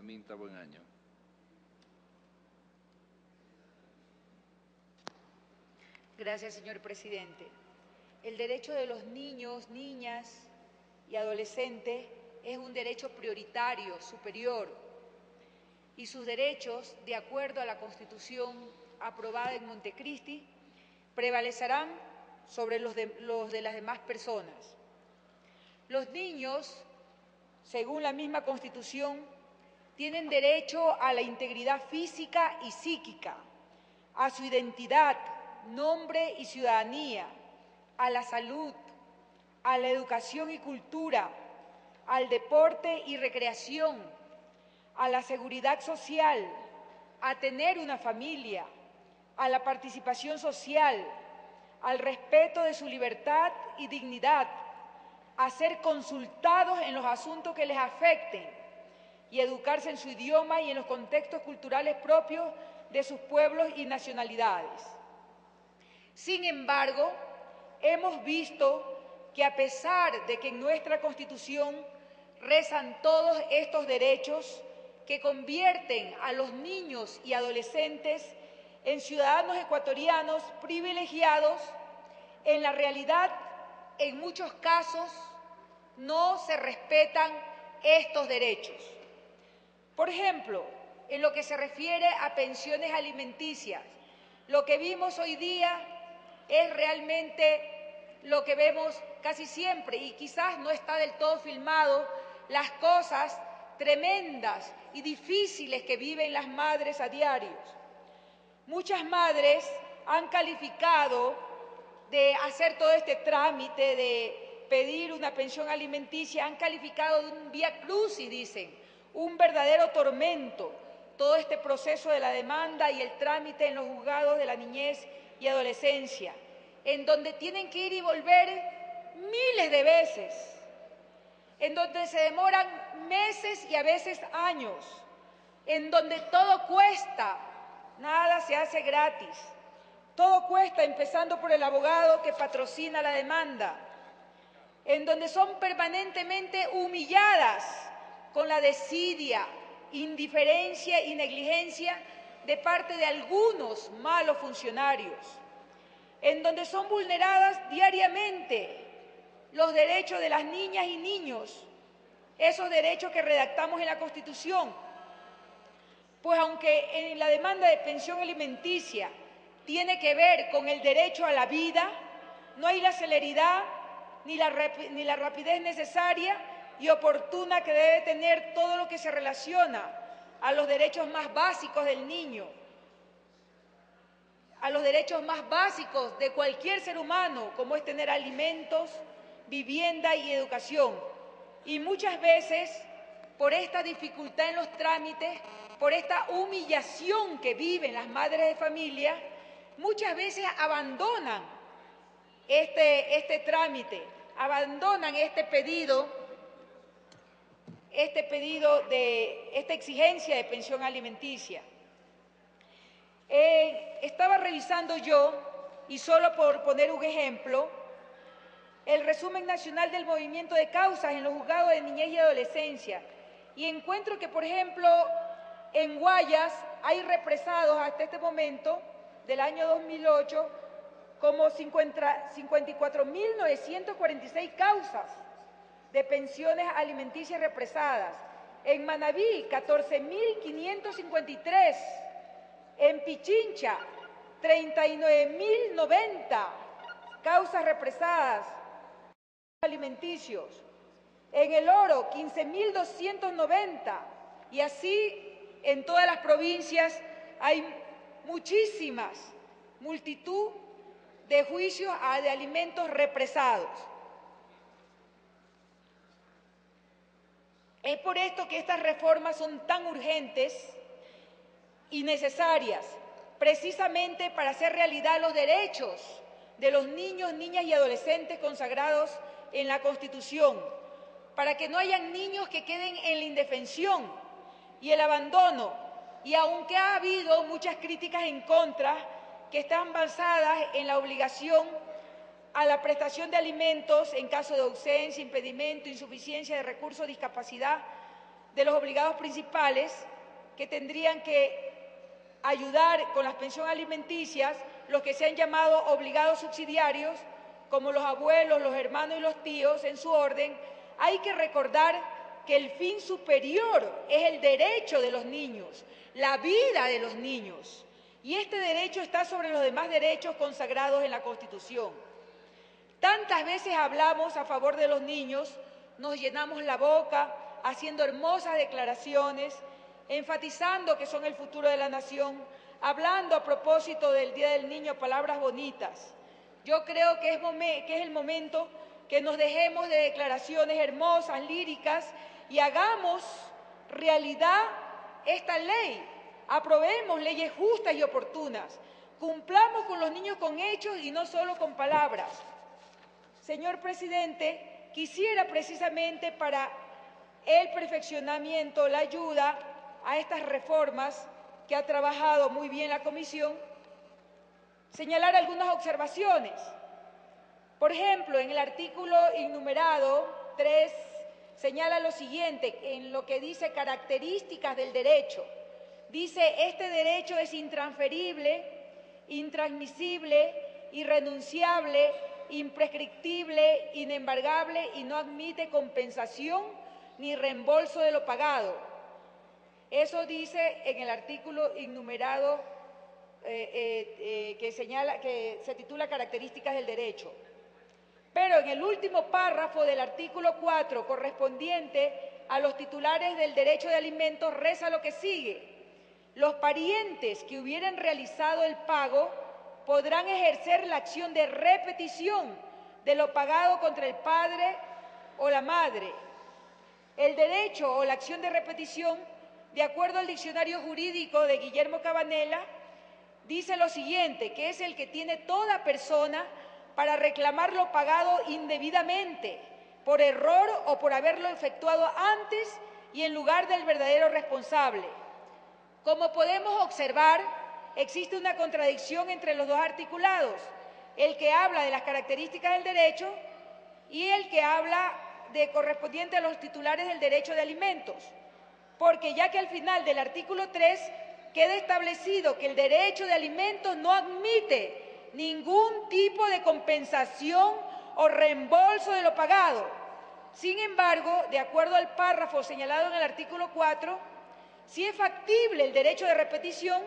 Aminta Buen Año. Gracias, señor presidente. El derecho de los niños, niñas y adolescentes es un derecho prioritario, superior, y sus derechos, de acuerdo a la Constitución aprobada en Montecristi, prevalecerán sobre los de las demás personas. Los niños, según la misma Constitución, tienen derecho a la integridad física y psíquica, a su identidad, nombre y ciudadanía, a la salud, a la educación y cultura, al deporte y recreación, a la seguridad social, a tener una familia, a la participación social, al respeto de su libertad y dignidad, a ser consultados en los asuntos que les afecten y educarse en su idioma y en los contextos culturales propios de sus pueblos y nacionalidades. Sin embargo, hemos visto que a pesar de que en nuestra Constitución rezan todos estos derechos que convierten a los niños y adolescentes en ciudadanos ecuatorianos privilegiados, en la realidad, en muchos casos, no se respetan estos derechos. Por ejemplo, en lo que se refiere a pensiones alimenticias, lo que vimos hoy día es realmente lo que vemos casi siempre y quizás no está del todo filmado las cosas tremendas y difíciles que viven las madres a diario. Muchas madres han calificado de hacer todo este trámite de pedir una pensión alimenticia, han calificado de un vía crucis, dicen, un verdadero tormento, todo este proceso de la demanda y el trámite en los juzgados de la niñez y adolescencia, en donde tienen que ir y volver miles de veces, en donde se demoran meses y a veces años, en donde todo cuesta, nada se hace gratis, todo cuesta, empezando por el abogado que patrocina la demanda, en donde son permanentemente humilladas con la desidia, indiferencia y negligencia de parte de algunos malos funcionarios, en donde son vulneradas diariamente los derechos de las niñas y niños, esos derechos que redactamos en la Constitución. Pues aunque en la demanda de pensión alimenticia tiene que ver con el derecho a la vida, no hay la celeridad ni la rapidez necesaria y oportuna que debe tener todo lo que se relaciona a los derechos más básicos del niño, a los derechos más básicos de cualquier ser humano, como es tener alimentos, vivienda y educación. Y muchas veces, por esta dificultad en los trámites, por esta humillación que viven las madres de familia, muchas veces abandonan este trámite, abandonan esta exigencia de pensión alimenticia. Estaba revisando yo, y solo por poner un ejemplo, el resumen nacional del movimiento de causas en los juzgados de niñez y adolescencia, y encuentro que, por ejemplo, en Guayas hay represados hasta este momento, del año 2008, como 54.946 causas de pensiones alimenticias represadas. En Manabí, 14.553. En Pichincha, 39.090 causas represadas alimenticios. En El Oro, 15.290. Y así en todas las provincias hay multitud de juicios de alimentos represados. Es por esto que estas reformas son tan urgentes y necesarias, precisamente para hacer realidad los derechos de los niños, niñas y adolescentes consagrados en la Constitución, para que no hayan niños que queden en la indefensión y el abandono. Y aunque ha habido muchas críticas en contra, que están basadas en la obligación a la prestación de alimentos en caso de ausencia, impedimento, insuficiencia de recursos, discapacidad, de los obligados principales, que tendrían que ayudar con las pensiones alimenticias, los que se han llamado obligados subsidiarios, como los abuelos, los hermanos y los tíos, en su orden. Hay que recordar que el fin superior es el derecho de los niños, la vida de los niños. Y este derecho está sobre los demás derechos consagrados en la Constitución. Tantas veces hablamos a favor de los niños, nos llenamos la boca haciendo hermosas declaraciones, enfatizando que son el futuro de la nación, hablando a propósito del Día del Niño palabras bonitas. Yo creo que es el momento que nos dejemos de declaraciones hermosas, líricas, y hagamos realidad esta ley. Aprobemos leyes justas y oportunas. Cumplamos con los niños con hechos y no solo con palabras. Señor presidente, quisiera precisamente para el perfeccionamiento, la ayuda a estas reformas que ha trabajado muy bien la comisión, señalar algunas observaciones. Por ejemplo, en el artículo innumerado 3 señala lo siguiente, en lo que dice características del derecho. Dice, este derecho es intransferible, intransmisible, irrenunciable, imprescriptible, inembargable y no admite compensación ni reembolso de lo pagado. Eso dice en el artículo innumerado que se titula Características del derecho. Pero en el último párrafo del artículo 4, correspondiente a los titulares del derecho de alimentos, reza lo que sigue. Los parientes que hubieran realizado el pago podrán ejercer la acción de repetición de lo pagado contra el padre o la madre. El derecho o la acción de repetición, de acuerdo al diccionario jurídico de Guillermo Cabanela, dice lo siguiente, que es el que tiene toda persona para reclamar lo pagado indebidamente, por error o por haberlo efectuado antes y en lugar del verdadero responsable. Como podemos observar, existe una contradicción entre los dos articulados, el que habla de las características del derecho y el que habla de correspondiente a los titulares del derecho de alimentos, porque ya que al final del artículo 3 queda establecido que el derecho de alimentos no admite ningún tipo de compensación o reembolso de lo pagado. Sin embargo, de acuerdo al párrafo señalado en el artículo 4, sí es factible el derecho de repetición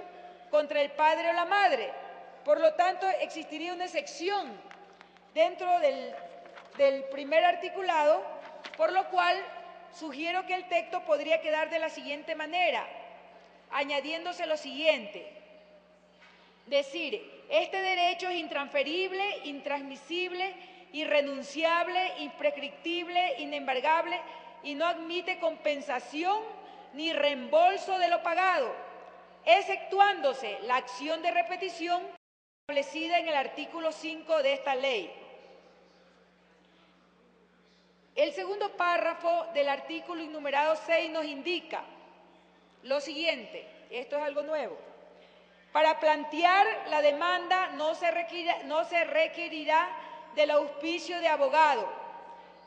contra el padre o la madre. Por lo tanto, existiría una excepción dentro del primer articulado, por lo cual sugiero que el texto podría quedar de la siguiente manera, añadiéndose lo siguiente. Decir, este derecho es intransferible, intransmisible, irrenunciable, imprescriptible, inembargable y no admite compensación ni reembolso de lo pagado, exceptuándose la acción de repetición establecida en el artículo 5 de esta ley. El segundo párrafo del artículo innumerado 6 nos indica lo siguiente, esto es algo nuevo. Para plantear la demanda no se requerirá del auspicio de abogado.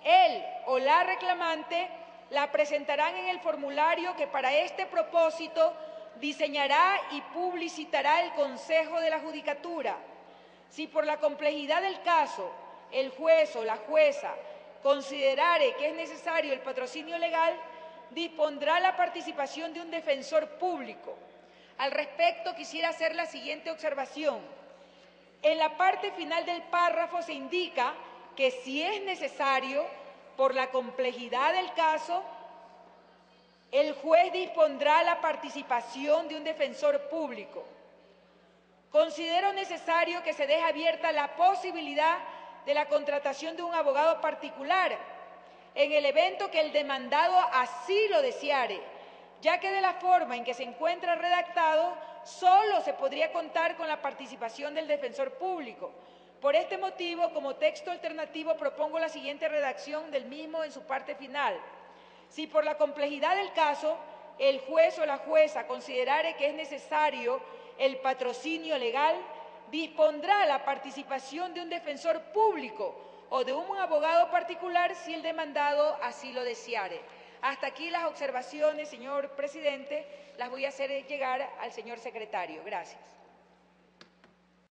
Él o la reclamante la presentarán en el formulario que para este propósito diseñará y publicitará el Consejo de la Judicatura. Si por la complejidad del caso el juez o la jueza considerare que es necesario el patrocinio legal, dispondrá la participación de un defensor público. Al respecto, quisiera hacer la siguiente observación. En la parte final del párrafo se indica que si es necesario, por la complejidad del caso, el juez dispondrá la participación de un defensor público. Considero necesario que se deje abierta la posibilidad de la contratación de un abogado particular en el evento que el demandado así lo deseare, ya que de la forma en que se encuentra redactado, solo se podría contar con la participación del defensor público. Por este motivo, como texto alternativo, propongo la siguiente redacción del mismo en su parte final. Si por la complejidad del caso, el juez o la jueza considerare que es necesario el patrocinio legal, dispondrá la participación de un defensor público o de un abogado particular si el demandado así lo deseare. Hasta aquí las observaciones, señor presidente, las voy a hacer llegar al señor secretario. Gracias.